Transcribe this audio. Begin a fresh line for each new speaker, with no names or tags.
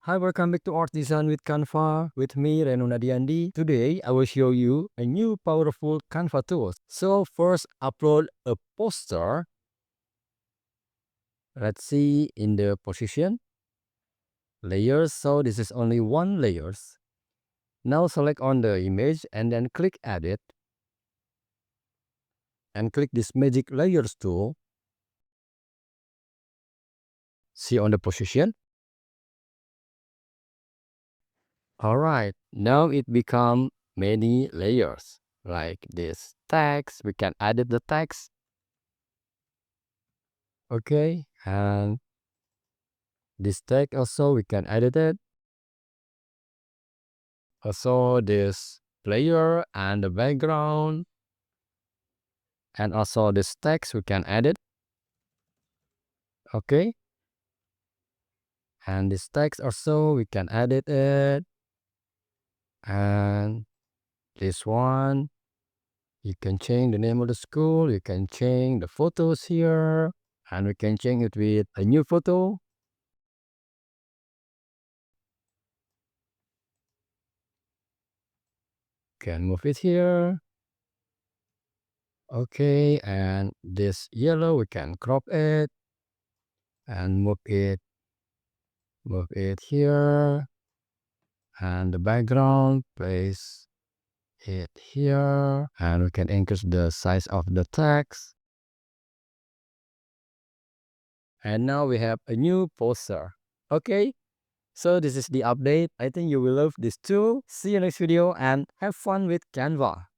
Hi, welcome back to Art Design with Canva with me, Renu Nadiandi. Today, I will show you a new powerful Canva tool. So first, upload a poster. Let's see in the position, layers. So this is only one layers. Now select on the image and then click Edit. And click this Magic Layers tool. See on the position. Alright, now it become many layers. Like this text, we can edit the text. Okay, and this text also we can edit it. Also this player and the background. And also this text we can edit. Okay. And this text also we can edit it. And this one, you can change the name of the school. You can change the photos here. And we can change it with a new photo. Can move it here. Okay, and this yellow we can crop it and move it here, and the background place it here, and we can increase the size of the text. And now we have a new poster. Okay, so this is the update. I think you will love this too. See you next video and have fun with Canva.